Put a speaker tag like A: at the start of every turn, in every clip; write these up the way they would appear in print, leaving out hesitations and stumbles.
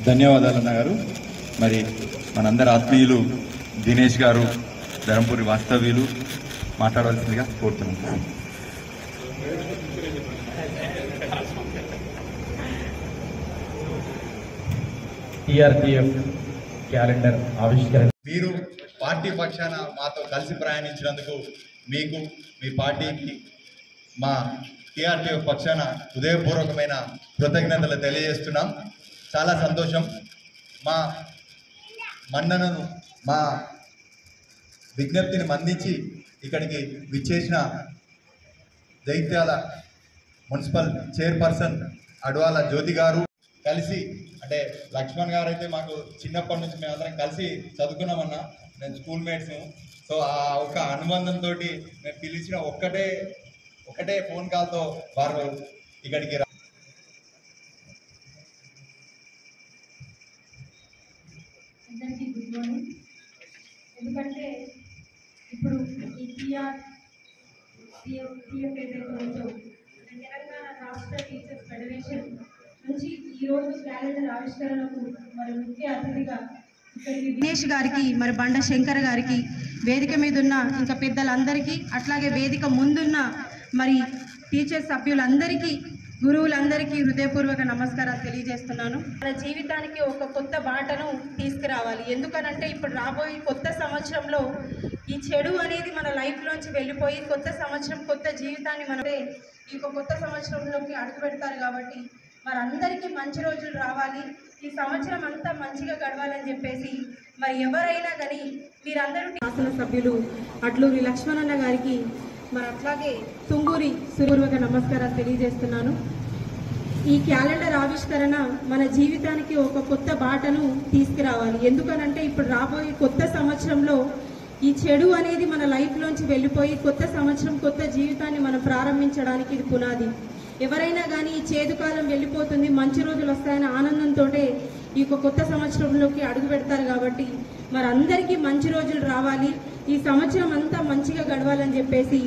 A: ధన్యవాదాలు అన్న గారు. మరి మనందరి ఆత్మీయులు దినేష్ గారు ధరంపూరి వాస్తవ్యులు మాట్లాడవలసిందిగా కోరుతున్నాం.
B: టీఆర్టీఎఫ్ క్యాలెండర్ ఆవిష్కరణ.
A: మీరు పార్టీ పక్షాన మాతో కలిసి ప్రయాణించినందుకు మీకు, మీ పార్టీకి మా టీఆర్టీఎఫ్ పక్షాన హృదయపూర్వకమైన కృతజ్ఞతలు తెలియజేస్తున్నాం. చాలా సంతోషం. మా మన్ననను, మా విజ్ఞప్తిని మన్నించి ఇక్కడికి విచ్చేసిన జైత్యాల మున్సిపల్ చైర్పర్సన్ అడ్వాల జ్యోతి గారు కలిసి, అంటే లక్ష్మణ్ గారు అయితే మాకు చిన్నప్పటి నుంచి మేమందరం కలిసి చదువుకున్నామన్నా, నేను స్కూల్ మేట్స్. సో ఆ ఒక అనుబంధంతో మేము పిలిచిన ఒకటే ఫోన్ కాల్తో వారు ఇక్కడికి
C: అందరికీ గుడ్ మార్నింగ్. ఎందుకంటే ఇప్పుడు ఈ టీఎఫ్ ఏదైతే ఉందో తెలంగాణ రాష్ట్ర టీచర్స్ ఫెడరేషన్ నుంచి ఈరోజు క్యాలెండర్ ఆవిష్కరణకు మరి ముఖ్య అతిథిగా ఇక్కడికి దినేష్ గారికి, మరి బండ శంకర్ గారికి, వేదిక మీద ఉన్న ఇంకా పెద్దలందరికీ, అట్లాగే వేదిక ముందున్న మరి టీచర్ సభ్యులందరికీ, గురువులందరికీ హృదయపూర్వక నమస్కారాలు తెలియజేస్తున్నాను. మన జీవితానికి ఒక కొత్త బాటను తీసుకురావాలి. ఎందుకనంటే ఇప్పుడు రాబోయే కొత్త సంవత్సరంలో ఈ చెడు అనేది మన లైఫ్లోంచి వెళ్ళిపోయి కొత్త సంవత్సరం, కొత్త జీవితాన్ని మనమే ఈ కొత్త సంవత్సరంలోకి అడుగు పెడతారు. కాబట్టి మరి అందరికీ మంచి రోజులు రావాలి, ఈ సంవత్సరం అంతా మంచిగా గడవాలని చెప్పేసి మరి ఎవరైనా కానీ మీరందరూ శాసన సభ్యులు అట్లూరి లక్ష్మణన్న గారికి, మరి అట్లాగే తుంగూరి సుపూర్వక నమస్కారాలు తెలియజేస్తున్నాను. ఈ క్యాలెండర్ ఆవిష్కరణ మన జీవితానికి ఒక కొత్త బాటను తీసుకురావాలి. ఎందుకనంటే ఇప్పుడు రాబోయే కొత్త సంవత్సరంలో ఈ చెడు అనేది మన లైఫ్లోంచి వెళ్ళిపోయి కొత్త సంవత్సరం, కొత్త జీవితాన్ని మనం ప్రారంభించడానికి ఇది పునాది. ఎవరైనా కానీ ఈ చేదు కాలం వెళ్ళిపోతుంది, మంచి రోజులు వస్తాయని ఆనందంతో ఈ కొత్త సంవత్సరంలోకి అడుగు పెడతారు. కాబట్టి మరి అందరికీ మంచి రోజులు రావాలి, ఈ సంవత్సరం అంతా మంచిగా గడవాలని చెప్పేసి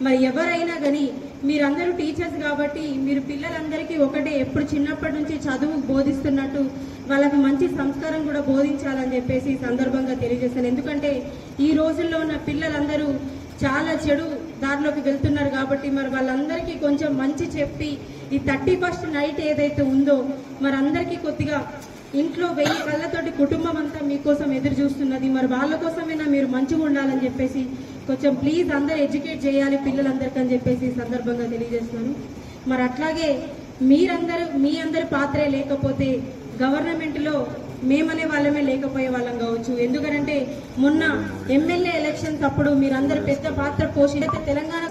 C: మరి ఎవరైనా కానీ మీరందరూ టీచర్స్ కాబట్టి మీరు పిల్లలందరికీ ఒకటే, ఎప్పుడు చిన్నప్పటి నుంచి చదువు బోధిస్తున్నట్టు వాళ్ళకి మంచి సంస్కారం కూడా బోధించాలని చెప్పేసి ఈ సందర్భంగా తెలియజేస్తాను. ఎందుకంటే ఈ రోజుల్లో ఉన్న పిల్లలందరూ చాలా చెడు దారిలోకి వెళ్తున్నారు. కాబట్టి మరి వాళ్ళందరికీ కొంచెం మంచి చెప్పి ఈ 31st నైట్ ఏదైతే ఉందో మరి అందరికీ కొద్దిగా ఇంట్లో 1000 కళ్ళతోటి కుటుంబం అంతా మీకోసం ఎదురు చూస్తున్నది, మరి వాళ్ళ కోసమైనా మీరు మంచిగా ఉండాలని చెప్పేసి కొంచెం ప్లీజ్ అందరూ ఎడ్యుకేట్ చేయాలి పిల్లలందరికీ అని చెప్పేసి ఈ సందర్భంగా తెలియజేస్తున్నాను. మరి అట్లాగే మీ అందరి పాత్రే లేకపోతే గవర్నమెంట్లో మేమనే వాళ్ళమే లేకపోయే వాళ్ళం కావచ్చు. ఎందుకంటే మొన్న ఎమ్మెల్యే ఎలక్షన్స్ అప్పుడు మీరందరూ పెద్ద పాత్ర పోషిస్తే తెలంగాణ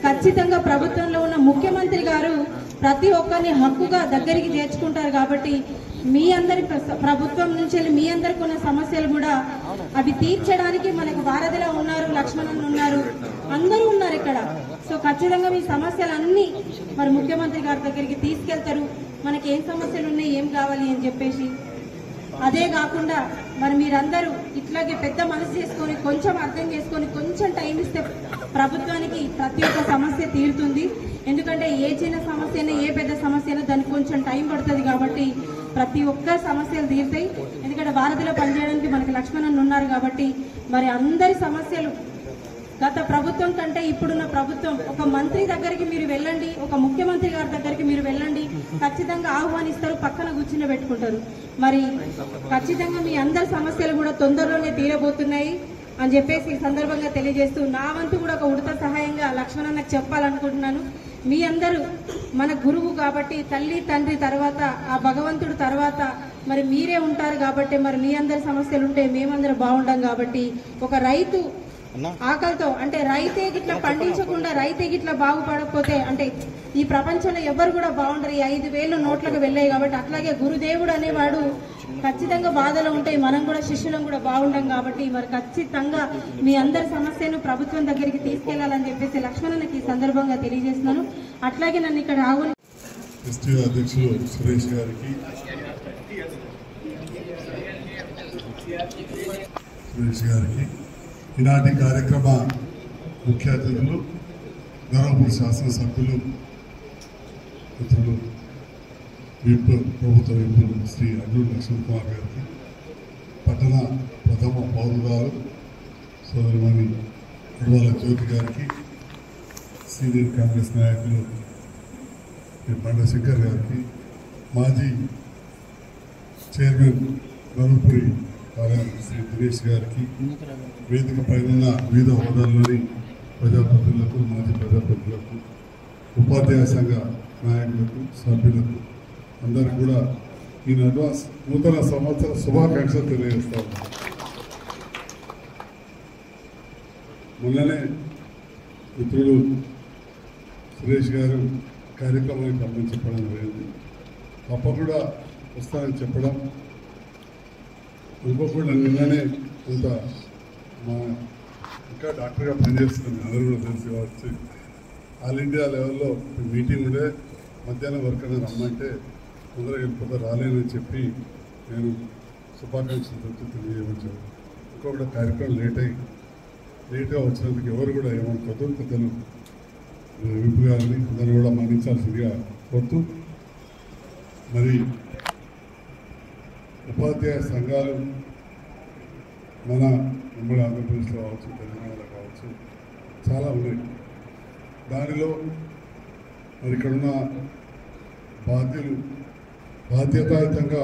C: ఖచ్చితంగా ప్రభుత్వంలో ఉన్న ముఖ్యమంత్రి గారు ప్రతి ఒక్కరిని హక్కుగా దగ్గరికి చేర్చుకుంటారు. కాబట్టి మీ అందరి ప్రభుత్వం నుంచి మీ అందరికి ఉన్న సమస్యలు కూడా అవి తీర్చడానికి మనకు వారధిలో ఉన్నారు, లక్ష్మణన్ ఉన్నారు, అందరూ ఉన్నారు ఇక్కడ. సో ఖచ్చితంగా మీ సమస్యలన్నీ మరి ముఖ్యమంత్రి గారి దగ్గరికి తీసుకెళ్తారు. మనకి ఏం సమస్యలు ఉన్నాయి, ఏం కావాలి అని చెప్పేసి. అదే కాకుండా మరి మీరందరూ ఇట్లాగే పెద్ద మనసు చేసుకొని కొంచెం అర్థం చేసుకొని కొంచెం టైం ఇస్తే ప్రభుత్వానికి ప్రతి ఒక్క సమస్య తీరుతుంది. ఎందుకంటే ఏ చిన్న సమస్య అయినా, ఏ పెద్ద సమస్య అయినా దానికి కొంచెం టైం పడుతుంది. కాబట్టి ప్రతి ఒక్క సమస్యలు తీరుతాయి. ఎందుకంటే భారతిలో పనిచేయడానికి మనకి లక్ష్మణన్ ఉన్నారు. కాబట్టి మరి అందరి సమస్యలు గత ప్రభుత్వం కంటే ఇప్పుడున్న ప్రభుత్వం, ఒక మంత్రి దగ్గరికి మీరు వెళ్ళండి, ఒక ముఖ్యమంత్రి గారి దగ్గరికి మీరు వెళ్ళండి, ఖచ్చితంగా ఆహ్వానిస్తారు, పక్కన కూర్చుని పెట్టుకుంటారు. మరి ఖచ్చితంగా మీ అందరి సమస్యలు కూడా తొందరలోనే తీరబోతున్నాయి అని చెప్పేసి ఈ సందర్భంగా తెలియజేస్తూ నా వంతు కూడా ఒక ఉడత సహాయంగా లక్ష్మణన్నకు చెప్పాలనుకుంటున్నాను. మీ అందరూ మన గురువు కాబట్టి, తల్లి తండ్రి తర్వాత ఆ భగవంతుడు తర్వాత మరి మీరే ఉంటారు. కాబట్టి మరి మీ అందరి సమస్యలు ఉంటే మేమందరం బాగుంటాం. కాబట్టి ఒక రైతు ఆకలితో, అంటే రైతే గిట్లా పండించకుండా రైతే గిట్లా బాగుపడకపోతే అంటే ఈ ప్రపంచంలో ఎవరు కూడా బాగుండరు. ఈ 5,000 నోట్లకు వెళ్ళాయి. కాబట్టి అట్లాగే గురుదేవుడు అనేవాడు ఖచ్చితంగా బాధలో ఉంటాయి, మనం కూడా శిష్యులం కూడా బాగుంటాం. కాబట్టి మరి ఖచ్చితంగా మీ అందరి సమస్యను ప్రభుత్వం దగ్గరికి తీసుకెళ్లాలని చెప్పేసి లక్ష్మణన్నకి ఈ సందర్భంగా తెలియజేస్తున్నాను. అట్లాగే నన్ను ఇక్కడ
D: అధ్యక్షులు సురేష్ గారికి, ఈనాటి కార్యక్రమ ముఖ్య అతిథులు ధర్మపురి శాసనసభ్యులు మిత్రులు విప్ ప్రభుత్వ విప్ శ్రీ అల్లూరి లక్ష్మణ్ కుమార్ గారికి, పట్టణ ప్రథమ పౌరురాలు సోదరిమణి అడవాల జ్యోతి గారికి, సీనియర్ కాంగ్రెస్ నాయకులు బండ శంకర్ గారికి, మాజీ చైర్మన్ నలుపురి పాలెం శ్రీ దినేష్ గారికి, వేదిక పైన వివిధ హోదాల్లోని ప్రజాప్రతినిధులకు, మాజీ ప్రజాప్రతినిధులకు, ఉపాధ్యాయ సంఘ నాయకులకు, సభ్యులకు అందరికీ కూడా ఈ అడ్వాన్స్ నూతన సంవత్సర శుభాకాంక్షలు తెలియజేస్తాను. మొన్ననే మిత్రులు సురేష్ గారు కార్యక్రమానికి రమ్మని చెప్పడం జరిగింది. తప్పకుండా వస్తానని చెప్పడం, ఇంకొకటి నిన్ననే కొంత మా ఇంకా డాక్టర్గా పనిచేస్తున్నాను, అందరూ కూడా తెలిసి వచ్చి ఆల్ ఇండియా లెవెల్లో మీటింగ్ ఉండే మధ్యాహ్నం వరకు అని రమ్మంటే తొందరగా వెళ్ళిపోతే రాలేనని చెప్పి నేను శుభాకాంక్షలు తెలియజేయవచ్చు. ఇంకొకటి కార్యక్రమం లేట్గా వచ్చినందుకు ఎవరు కూడా ఏమనుకోవద్దు, పెద్దలు విప్ గారిని అందరూ కూడా మన్నించాల్సిందిగా కోరుతూ, మరి ఉపాధ్యాయ సంఘాలు మన ఉమ్మడి ఆంధ్రప్రదేశ్లో కావచ్చు, తెలంగాణలో కావచ్చు చాలా ఉన్నాయి. దానిలో మరి ఇక్కడున్న బాధ్యతాయుతంగా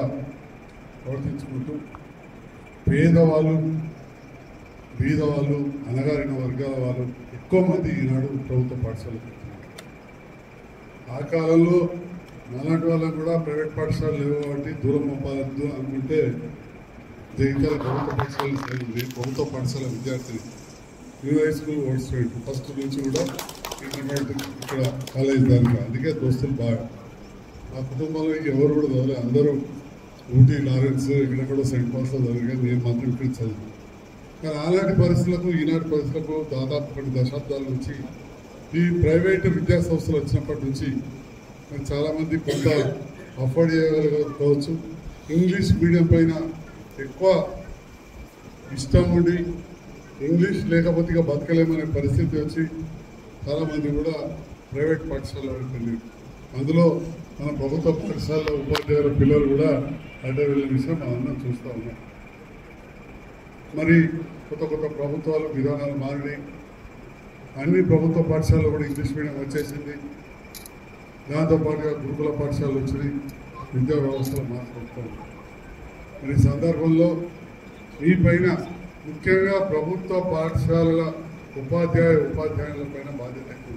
D: ప్రవర్తించుకుంటూ పేదవాళ్ళు, బీదవాళ్ళు, అణగారిన వర్గాల వాళ్ళు ఎక్కువ మంది ఈనాడు ప్రభుత్వ పాఠశాలకు. ఆ కాలంలో అలాంటి వాళ్ళకు కూడా ప్రైవేట్ పాఠశాలలు లేవు కాబట్టి దూరం పంపాలద్దు అనుకుంటే జగిత్యాల ప్రభుత్వ పాఠశాల ప్రభుత్వ పాఠశాల విద్యార్థిని new high school old student first నుంచి కూడా ఇక్కడ కాలేజ్ దానికి. అందుకే దోస్తులు బాగా నా కుటుంబంలో ఎవరు కూడా చదవలేదు, అందరూ ఊటీ, లారెన్స్, ఇక్కడెక్కడో సెంట్ పాల్స్లో చదివారు. నేను మాత్రం ఇక్కడ చదివాను. కానీ అలాంటి పరిస్థితులకు, ఈనాటి పరిస్థితులకు దాదాపు 2 దశాబ్దాల నుంచి ఈ ప్రైవేటు విద్యా సంస్థలు వచ్చినప్పటి నుంచి మరి చాలామంది కొంత అఫోర్డ్ చేయగలగవచ్చు, ఇంగ్లీష్ మీడియం పైన ఎక్కువ ఇష్టం ఉండి ఇంగ్లీష్ లేకపోతే ఇక బతకలేమనే పరిస్థితి వచ్చి చాలామంది కూడా ప్రైవేట్ పాఠశాలలో వెళ్ళి, అందులో మన ప్రభుత్వ పాఠశాలలో ఉపాధ్యాయుల పిల్లలు కూడా అడ్డ వెళ్ళిన విషయం మనందరం చూస్తూ ఉన్నాం. మరి కొత్త ప్రభుత్వాలు విధానాలు మారినాయి, అన్ని ప్రభుత్వ పాఠశాలలో కూడా ఇంగ్లీష్ మీడియం వచ్చేసింది. దాంతోపాటుగా గురుకుల పాఠశాలలు వచ్చినాయి, విద్యా వ్యవస్థలో మార్పు వస్తుంది. మరి ఈ సందర్భంలో ఈ పైన ముఖ్యంగా ప్రభుత్వ పాఠశాలల ఉపాధ్యాయుల పైన బాధ్యత ఎక్కువ.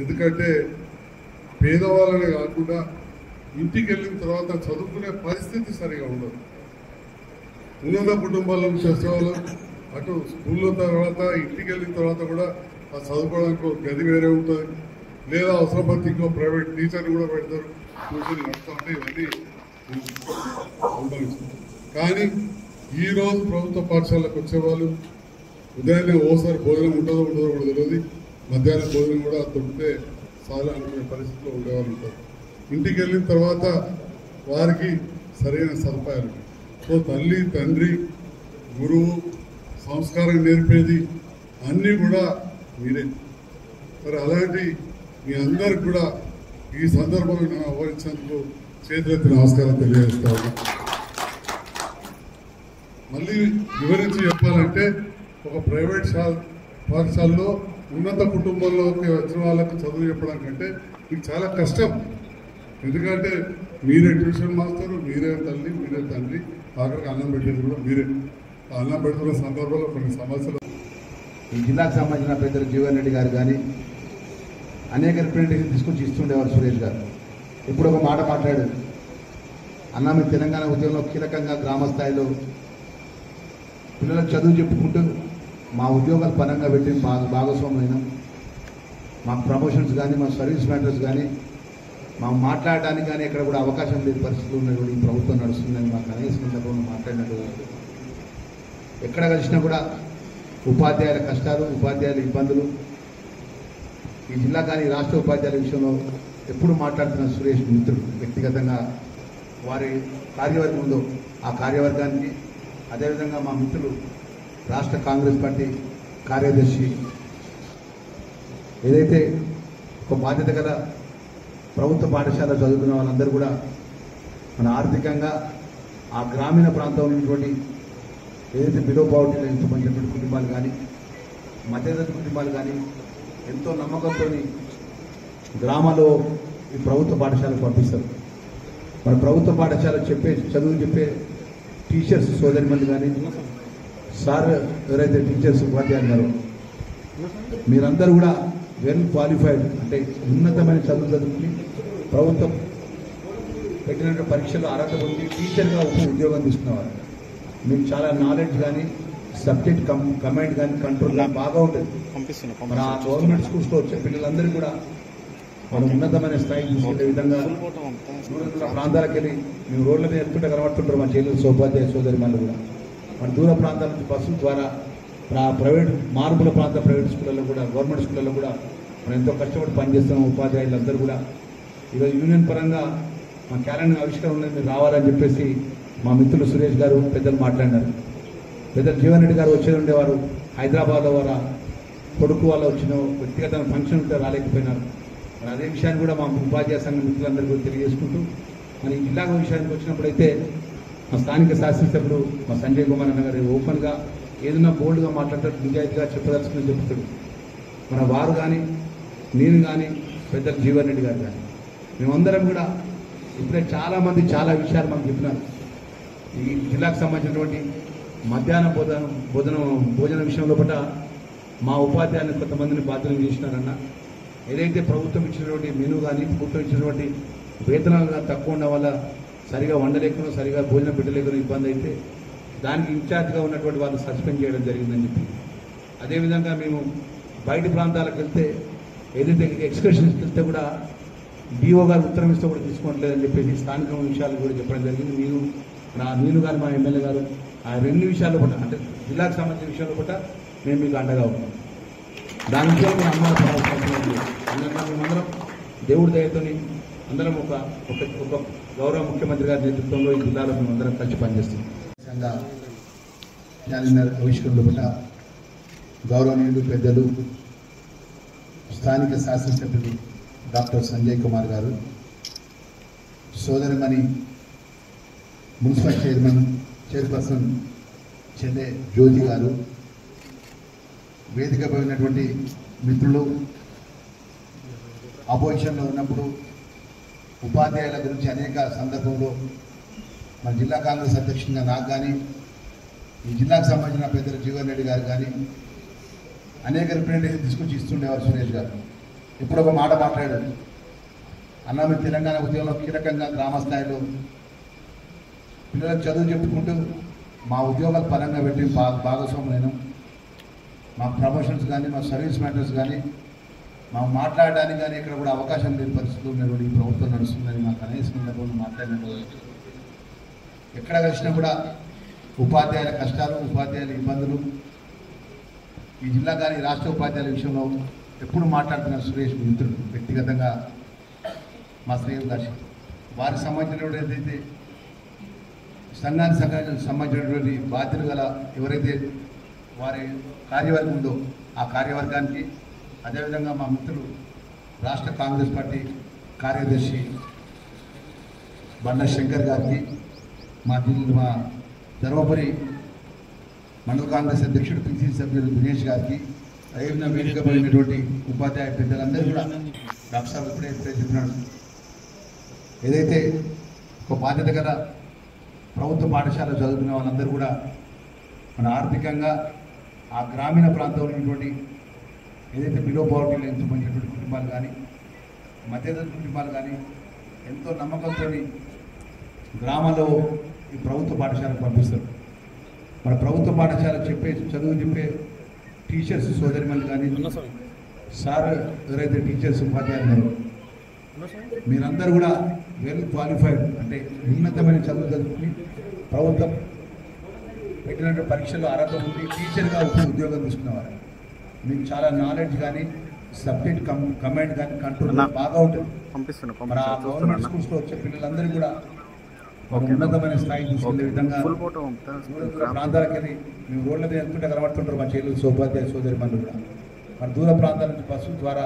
D: ఎందుకంటే పేదవాళ్ళనే కాకుండా ఇంటికి వెళ్ళిన తర్వాత చదువుకునే పరిస్థితి సరిగా ఉండదు. ఉన్నత కుటుంబాల నుంచి వచ్చేవాళ్ళు అటు స్కూల్లో తర్వాత ఇంటికి వెళ్ళిన తర్వాత కూడా ఆ చదువుకోవడానికి ఒక గది వేరే ఉంటుంది, లేదా అవసరం పడితే ఇంకో ప్రైవేట్ టీచర్ని కూడా పెడతారు, ట్యూషన్ నడుస్తూ ఉంటే ఇవన్నీ అనుభవిస్తారు. కానీ ఈరోజు ప్రభుత్వ పాఠశాలకు వచ్చేవాళ్ళు ఉదయాన్నే ఓసారి భోజనం ఉంటుందో కూడా తెలియదు, మధ్యాహ్నం భోజనం కూడా దొరికితే చాలా అనుకునే పరిస్థితిలో ఉండేవాళ్ళు ఉంటారు. ఇంటికి వెళ్ళిన తర్వాత వారికి సరైన సదుపాయాలు. సో తల్లి, తండ్రి, గురువు, సంస్కారం నేర్పేది అన్నీ కూడా మీరే. మరి అలాంటి మీ అందరికి కూడా ఈ సందర్భంలో నేను ఆహ్వానించినందుకు చేతులెత్తి నమస్కారం తెలియజేస్తా ఉన్నా. మళ్ళీ వివరించి చెప్పాలంటే ఒక ప్రైవేట్ పాఠశాలలో ఉన్నత కుటుంబంలోకి వచ్చిన వాళ్ళకు చదువు చెప్పడం కంటే మీకు చాలా కష్టం. ఎందుకంటే మీరే ట్యూషన్ మాస్టరు, మీరే తల్లి, మీరే తండ్రి, ఆఖరికి అన్నం పెట్టేది కూడా మీరే. అన్నం పెడుతున్న సందర్భంలో కొన్ని సమస్యలు
E: ఈ జిల్లాకు సంబంధించిన పెద్దలు జీవన్ రెడ్డి గారు కానీ అనేక రిప్రజెంటేషన్ తీసుకొచ్చి ఇస్తుండేవారు సురేష్ గారు. ఇప్పుడు ఒక మాట మాట్లాడారు, అన్న మీ తెలంగాణ ఉద్యమంలో కీలకంగా గ్రామ స్థాయిలో పిల్లలకు చదువు చెప్పుకుంటూ మా ఉద్యోగాల పరంగా పెట్టి భాగస్వామ్యం, మా ప్రమోషన్స్ కానీ, మా సర్వీస్ మ్యాటర్స్ కానీ, మా మాట్లాడడానికి కానీ ఎక్కడ కూడా అవకాశం లేని పరిస్థితులు ఉన్నాయి. ఈ ప్రభుత్వం నడుస్తుందని మాకు అనేక సందర్భంలో మాట్లాడినట్టు ఎక్కడ కలిసినా కూడా ఉపాధ్యాయుల కష్టాలు, ఉపాధ్యాయుల ఇబ్బందులు, ఈ జిల్లా కానీ రాష్ట్ర ఉపాధ్యాయుల విషయంలో ఎప్పుడు మాట్లాడుతున్న సురేష్ మిత్రుడు వ్యక్తిగతంగా వారి కార్యవర్గం ఉందో ఆ కార్యవర్గానికి, అదేవిధంగా మా మిత్రులు రాష్ట్ర కాంగ్రెస్ పార్టీ కార్యదర్శి ఏదైతే ఒక బాధ్యత గల ప్రభుత్వ పాఠశాల చదువుకున్న వాళ్ళందరూ కూడా మన ఆర్థికంగా ఆ గ్రామీణ ప్రాంతంలో ఉన్నటువంటి ఏదైతే బిలో పావర్టీ లైన్ సంబంధించినటువంటి కుటుంబాలు కానీ మధ్యతరగతి కుటుంబాలు కానీ ఎంతో నమ్మకంతో గ్రామాల్లో ఈ ప్రభుత్వ పాఠశాలకు పంపిస్తారు. మన ప్రభుత్వ పాఠశాల చదువు చెప్పే టీచర్స్ సోదరిమణులు కానీ సార్ ఎవరైతే టీచర్స్ ఉపాధ్యాయులు ఉన్నారో మీరందరూ కూడా వెల్ క్వాలిఫైడ్, అంటే ఉన్నతమైన చదువు చదువుకుని ప్రభుత్వం పెట్టినటువంటి పరీక్షలో అర్హత పొంది టీచర్గా ఉద్యోగం తీసుకునేవారు. మీకు చాలా నాలెడ్జ్ కానీ సబ్జెక్ట్ కమాండ్ కానీ కంట్రోల్ బాగా ఉంటుంది. మన గవర్నమెంట్ స్కూల్స్లో వచ్చే పిల్లలందరూ కూడా మనం ఉన్నతమైన స్థాయికి తీసుకునే విధంగా దూర ప్రాంతాలకు వెళ్ళి మేము రోడ్ల మీద వెళ్తుంటే కనబడుతుంటారు మా చెల్లెలు ఉపాధ్యాయ సోదరి మళ్ళీ కూడా మన దూర ప్రాంతాల నుంచి బస్సుల ద్వారా ప్రైవేట్ మార్పుల ప్రాంత ప్రైవేట్ స్కూళ్ళలో కూడా గవర్నమెంట్ స్కూళ్ళలో కూడా మనం ఎంతో కష్టపడి పనిచేస్తున్నాం. ఉపాధ్యాయులందరూ కూడా ఈరోజు యూనియన్ పరంగా మా క్యాలెండర్ ఆవిష్కరణ ఉన్నది, మీరు రావాలని చెప్పేసి మా మిత్రులు సురేష్ గారు పెద్దలు మాట్లాడినారు. పెద్దలు జీవన్ రెడ్డి గారు వచ్చేది ఉండేవారు. హైదరాబాద్లో వాళ్ళ కొడుకు వాళ్ళ వచ్చిన వ్యక్తిగత ఫంక్షన్ ఉంటే రాలేకపోయినారు. మరి అదే విషయాన్ని కూడా మా ఉపాధ్యాయ సంఘ మిత్రులందరికీ తెలియజేసుకుంటూ మరి జిల్లా విషయానికి వచ్చినప్పుడైతే మా స్థానిక శాసనసభ్యుడు మా సంజయ్ కుమార్ అన్న గారు ఓపెన్గా ఏదైనా బోల్డ్గా మాట్లాడతాడు, నిజాయితీగా చెప్పదలుచుకుని చెప్తాడు. మన వారు కానీ నేను కానీ పెద్దలు జీవన్ రెడ్డి గారు కానీ మేమందరం కూడా ఇప్పుడే చాలామంది చాలా విషయాలు మాకు చెప్పినారు. ఈ జిల్లాకు సంబంధించినటువంటి మధ్యాహ్న భోజన విషయంలో పట్ల మా ఉపాధ్యాయులు కొంతమందిని బాధ్యతలు చేసినారన్న. ఏదైతే ప్రభుత్వం ఇచ్చినటువంటి మెనూ కానీ ప్రభుత్వం ఇచ్చినటువంటి వేతనాలు కానీ తక్కువ ఉండడం వల్ల సరిగా వండలేకనో సరిగా భోజనం పెట్టలేకనో ఇబ్బంది అయితే దానికి ఇన్ఛార్జ్గా ఉన్నటువంటి వాళ్ళు సస్పెండ్ చేయడం జరిగిందని చెప్పి, అదేవిధంగా మేము బయట ప్రాంతాలకు వెళ్తే ఏదైతే ఎక్స్కర్షన్స్కి వెళ్తే కూడా డిఓ గారు ఉత్తరం ఇస్తే కూడా తీసుకోవట్లేదని చెప్పేసి స్థానిక విషయాలు కూడా చెప్పడం జరిగింది. నేను కానీ మా ఎమ్మెల్యే గారు ఆ రెండు విషయాల్లో పట్ల అంటే జిల్లాకు సంబంధించిన విషయాల్లో పట్ల మేము మీకు అండగా ఉన్నాం. దాని విషయంలో మేము మేమందరం దేవుడి దయతో అందరం ఒక గౌరవ ముఖ్యమంత్రి గారి నేతృత్వంలో ఈ జిల్లాలో మేము అందరం కలిసి పనిచేస్తున్నాం. క్యాలెండర్ ఆవిష్కరణలో పట్ల గౌరవనీయులు పెద్దలు స్థానిక శాసనసభ్యులు డాక్టర్ సంజయ్ కుమార్ గారు, సోదరిమణి మున్సిపల్ చైర్పర్సన్ చెల్లె జ్యోతి గారు, వేదికపై ఉన్నటువంటి మిత్రులు, అపోజిషన్లో ఉన్నప్పుడు ఉపాధ్యాయుల గురించి అనేక సందర్భంలో మన జిల్లా కాంగ్రెస్ అధ్యక్షునిగా నాకు కానీ ఈ జిల్లాకు సంబంధించిన పెద్దలు జీవన్ రెడ్డి గారు కానీ అనేక రిప్రజెంటేషన్ తీసుకొచ్చి ఇస్తుండేవారు సురేష్ గారు. ఇప్పుడు ఒక మాట మాట్లాడారు, అన్న మీరు తెలంగాణ ఉద్యోగంలో కీలకంగా గ్రామ స్థాయిలో పిల్లలకు చదువు చెప్పుకుంటూ మా ఉద్యోగాలు పరంగా పెట్టి భాగస్వాములైన మా ప్రమోషన్స్ కానీ మా సర్వీస్ మ్యాటర్స్ కానీ మా మాట్లాడడానికి కానీ ఇక్కడ కూడా అవకాశం లేని పరిస్థితులు ఉన్నటువంటి ఈ ప్రభుత్వం నడుస్తుందని మాకు అనేక సందర్భంలో మాట్లాడినట్టు ఎక్కడ కలిసినా కూడా ఉపాధ్యాయుల కష్టాలు, ఉపాధ్యాయుల ఇబ్బందులు ఈ జిల్లా కానీ రాష్ట్ర ఉపాధ్యాయుల విషయంలో ఎప్పుడు మాట్లాడుతున్న సురేష్ మిత్రుడు వ్యక్తిగతంగా మా శ్రేయస్ వారికి సంబంధించినటువంటి ఏదైతే సంఘానికి సంబంధించినటువంటి బాధ్యతలు గల ఎవరైతే వారి కార్యవర్గం ఉందో ఆ కార్యవర్గానికి, అదేవిధంగా మా మిత్రులు రాష్ట్ర కాంగ్రెస్ పార్టీ కార్యదర్శి బండ శంకర్ గారికి, మా ధర్మపురి మండల కాంగ్రెస్ అధ్యక్షుడు పిసిసి సభ్యులు దినేష్ గారికి, అదేవిధంగా వేదిక పడినటువంటి ఉపాధ్యాయ పెద్దలందరూ కూడా డాక్టర్ సార్ ఇప్పుడే చెప్పినాడు, ఏదైతే ఒక బాధ్యత గల ప్రభుత్వ పాఠశాల చదువుకునే వాళ్ళందరూ కూడా మన ఆర్థికంగా ఆ గ్రామీణ ప్రాంతంలో ఉన్నటువంటి ఏదైతే బిలో పవర్టీ లైన్ సంబంధించినటువంటి కుటుంబాలు కానీ మధ్యతరగతి కుటుంబాలు కానీ ఎంతో నమ్మకంతో గ్రామాల్లో ఈ ప్రభుత్వ పాఠశాలకు పంపిస్తారు. మన ప్రభుత్వ పాఠశాల చదువు చెప్పే టీచర్స్ సోదరిమణులు కానీ సార్ ఎవరైతే టీచర్స్ ఉపాధ్యాయులు ఉన్నారో మీరందరూ కూడా వెల్ క్వాలిఫైడ్, అంటే ఉన్నతమైన చదువు చదువుకుని ప్రభుత్వం పెట్టినటువంటి పరీక్షలో అర్హత ఉంది టీచర్గా ఉద్యోగం తీసుకునేవారు. మీకు చాలా నాలెడ్జ్ కానీ సబ్జెక్ట్ కమాండ్ కానీ కంట్రోల్ బాగా ఉంటుంది. మన గవర్నమెంట్ స్కూల్స్లో వచ్చే పిల్లలందరూ కూడా ఒక ఉన్నతమైన స్థాయికి తీసుకెళ్లే విధంగా ప్రాంతాలకు వెళ్ళి మేము రోడ్ల మీద వెళ్తుంటే కనబడుతుంటారు మా చెల్లెలు ఉపాధ్యాయ సోదరి మళ్ళీ కూడా మన దూర ప్రాంతాల నుంచి బస్సుల ద్వారా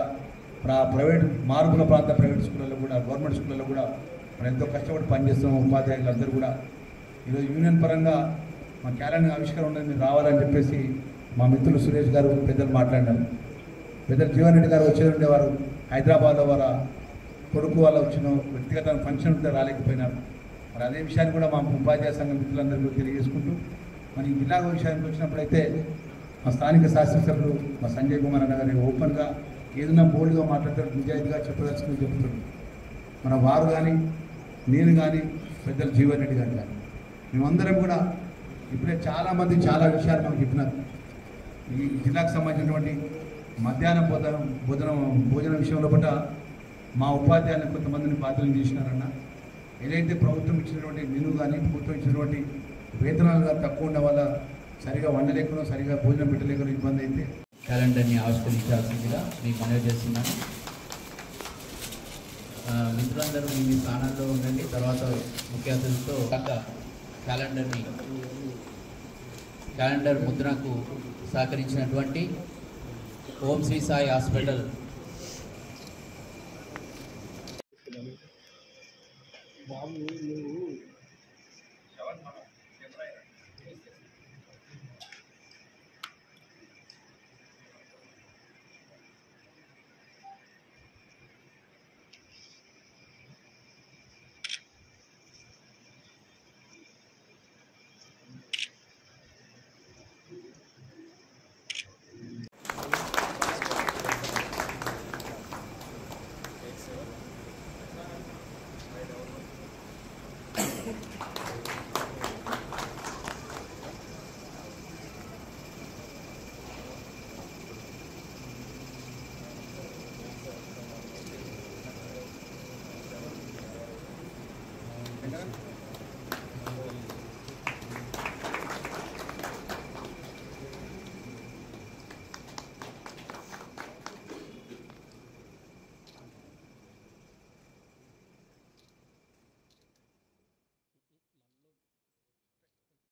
E: ప్రైవేట్ మార్పుల ప్రాంత ప్రైవేట్ స్కూళ్ళలో కూడా గవర్నమెంట్ స్కూళ్ళలో కూడా మనం ఎంతో కష్టపడి పనిచేస్తున్నాం ఉపాధ్యాయులు అందరూ కూడా. ఈరోజు యూనియన్ పరంగా మా క్యాలెండర్ ఆవిష్కరణ ఉన్నది, మీరు రావాలని చెప్పేసి మా మిత్రులు సురేష్ గారు పెద్దలు మాట్లాడినారు. పెద్దలు జీవన్ రెడ్డి గారు వచ్చేది వారు హైదరాబాద్లో వాళ్ళ కొడుకు వాళ్ళ వచ్చిన వ్యక్తిగత ఫంక్షన్ ఉంటే రాలేకపోయినారు. మరి అదే విషయాన్ని కూడా మా ఉపాధ్యాయ సంఘం మిత్రులందరికీ తెలియజేసుకుంటూ, మరి ఈ జిల్లా విషయానికి వచ్చినప్పుడైతే మా స్థానిక శాసనసభ్యులు మా సంజయ్ కుమార్ అన్న గారి ఓపెన్గా ఏదైనా బోల్డ్గా మాట్లాడతాడు, నిజాయితీగా చెప్పదలుచుకుని చెప్తాడు. మన వారు కానీ నేను కానీ పెద్దలు జీవన్ రెడ్డి గారు కానీ మేమందరం కూడా ఇప్పుడే చాలామంది చాలా విషయాలు మాకు చెప్పినారు. ఈ జిల్లాకు సంబంధించినటువంటి మధ్యాహ్న భోజనం విషయంలో పట్ల మా ఉపాధ్యాయులను కొంతమందిని బాధ్యతలు చేసినారన్న. ఏదైతే ప్రభుత్వం ఇచ్చినటువంటి మెనూ కానీ ప్రభుత్వం ఇచ్చినటువంటి వేతనాలు కానీ తక్కువ ఉన్న వల్ల సరిగా వండలేకుండా సరిగా భోజనం పెట్టలేకుండా ఇబ్బంది అయితే
F: క్యాలెండర్ని ఆవిష్కరించాల్సిందిగా మీకు మనవి చేస్తున్నాను. మిత్రులందరూ మీ స్థానాల్లో ఉండండి. తర్వాత ముఖ్య అతిథులతో క్యాలెండర్ ముద్రణకు సహకరించినటువంటి ఓం శ్రీ సాయి హాస్పిటల్
E: Gracias.